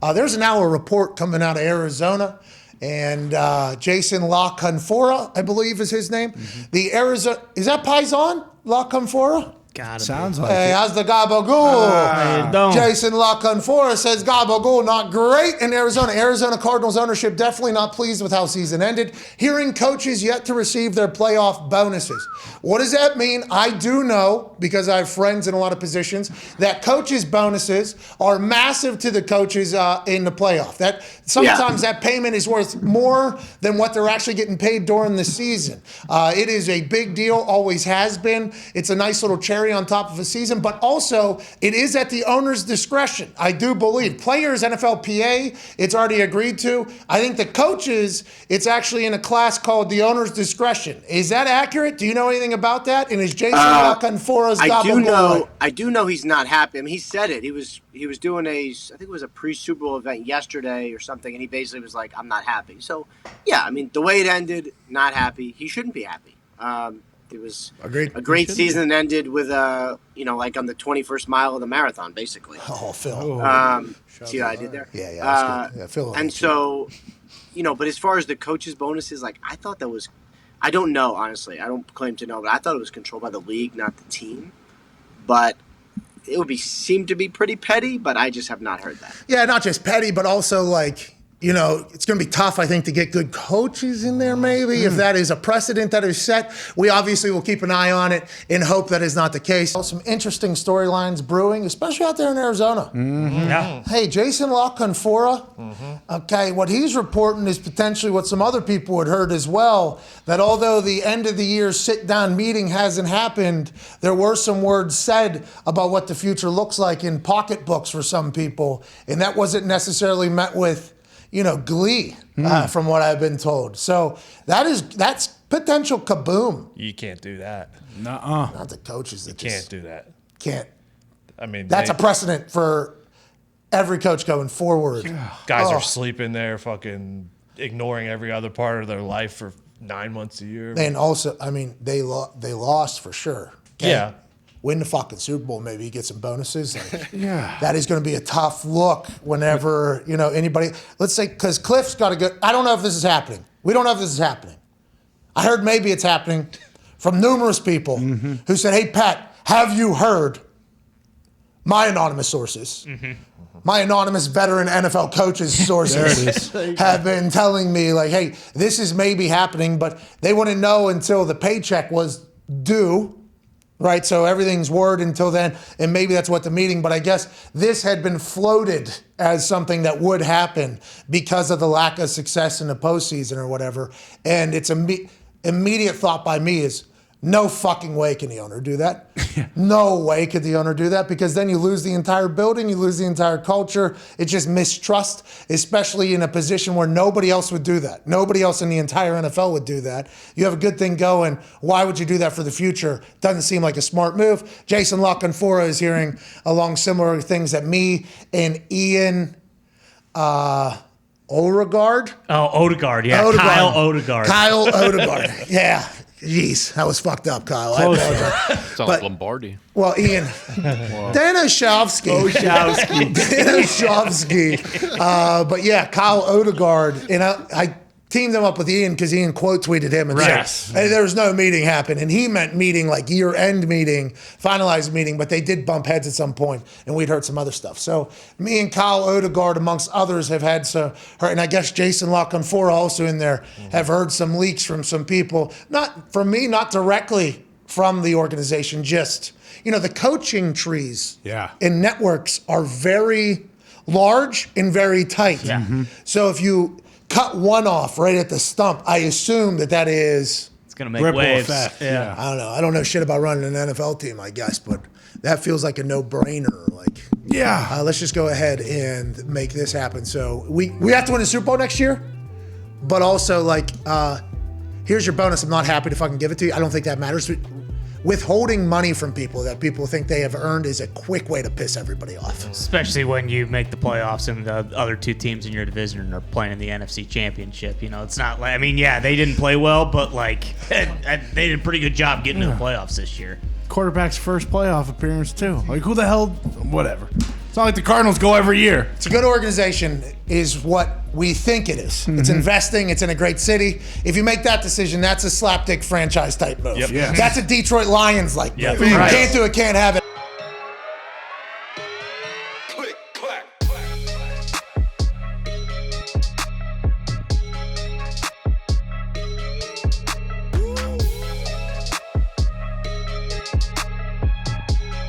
There's now a report coming out of Arizona, and Jason La Canfora, I believe is his name. The Arizona, is that Paisan La Canfora? Sounds like hey, it. how's the gabagool? Jason La Canfora says gabagool not great in Arizona. Arizona Cardinals ownership definitely not pleased with how season ended. Hearing coaches yet to receive their playoff bonuses. What does that mean? I do know, because I have friends in a lot of positions, that coaches' bonuses are massive to the coaches in the playoff. That sometimes that payment is worth more than what they're actually getting paid during the season. It is a big deal, always has been. It's a nice little cherry on top of a season, but also it is at the owner's discretion. I do believe players, NFLPA, it's already agreed to. I think the coaches, it's actually in a class called the owner's discretion. Is that accurate? Do you know anything about that? And is Jason La Canfora's I do know he's not happy. I mean, he said it. He was doing I think it was a pre-Super Bowl event yesterday or something, and he basically was like, "I'm not happy." So, yeah, I mean, the way it ended, not happy. He shouldn't be happy. It was a great season that ended with, like on the 21st mile of the marathon, basically. Oh, Phil. See what I did there? Yeah, that's good. Yeah, Phil. And so, but as far as the coaches' bonuses, like, I thought that was, I don't know, honestly. I don't claim to know, but I thought it was controlled by the league, not the team. But it would seem to be pretty petty, but I just have not heard that. Yeah, not just petty, but also like, it's going to be tough, I think, to get good coaches in there, maybe, if that is a precedent that is set. We obviously will keep an eye on it and hope that is not the case. Some interesting storylines brewing, especially out there in Arizona. Yeah. Hey, Jason La Canfora, okay, what he's reporting is potentially what some other people had heard as well, that although the end of the year sit-down meeting hasn't happened, there were some words said about what the future looks like in pocketbooks for some people, and that wasn't necessarily met with glee, from what I've been told. So that's potential kaboom. You can't do that. Nuh-uh. Not the coaches that Can't do that. Can't. I mean, That's a precedent for every coach going forward. Guys are sleeping there, fucking ignoring every other part of their life for 9 months a year. And also, I mean, they lost for sure. Okay? Yeah. Win the fucking Super Bowl, maybe you get some bonuses. Like, that is going to be a tough look whenever, anybody. Let's say, because Cliff's got to go. I don't know if this is happening. We don't know if this is happening. I heard maybe it's happening from numerous people who said, hey, Pat, have you heard my anonymous sources? My anonymous veteran NFL coaches sources have been telling me, like, hey, this is maybe happening, but they wouldn't know until the paycheck was due. Right, so everything's word until then, and maybe that's what the meeting, but I guess this had been floated as something that would happen because of the lack of success in the postseason or whatever, and it's immediate thought by me is, no fucking way can the owner do that. No way could the owner do that, because then you lose the entire building, you lose the entire culture. It's just mistrust, especially in a position where nobody else would do that. Nobody else in the entire NFL would do that. You have a good thing going. Why would you do that for the future? Doesn't seem like a smart move. Jason La Canfora is hearing along similar things that me and Ian Odegaard. Oh, Odegaard, yeah. Kyle Odegaard. Kyle Odegaard, yeah. Jeez, that was fucked up, Kyle. I apologize. Sound like Lombardi. Well, Ian. Danishevsky. Danishevsky. But yeah, Kyle Odegaard. And I teamed them up with Ian because Ian quote tweeted him and said, hey, there was no meeting happen. And he meant meeting, like year-end meeting, finalized meeting, but they did bump heads at some point, and we'd heard some other stuff. So me and Kyle Odegaard, amongst others, have had some, and I guess Jason La Canfora also in there, have heard some leaks from some people. Not from me, not directly from the organization, just, the coaching trees in networks are very large and very tight. So if you cut one off right at the stump, I assume that is... It's going to make waves. Effect. Yeah. I don't know. I don't know shit about running an NFL team, I guess, but that feels like a no-brainer. Like, let's just go ahead and make this happen. So we have to win a Super Bowl next year, but also, like, here's your bonus. I'm not happy to fucking give it to you. I don't think that matters. Withholding money from people that people think they have earned is a quick way to piss everybody off. Especially when you make the playoffs and the other two teams in your division are playing in the NFC Championship. It's not like, they didn't play well, but like they did a pretty good job getting to the playoffs this year. Quarterback's first playoff appearance too. Like, who the hell? Whatever. It's not like the Cardinals go every year. It's a good organization is what we think it is. It's investing. It's in a great city. If you make that decision, that's a slapdick franchise type move. Yep. Yeah. That's a Detroit Lions like move. Right. Can't do it, can't have it. Click, clack.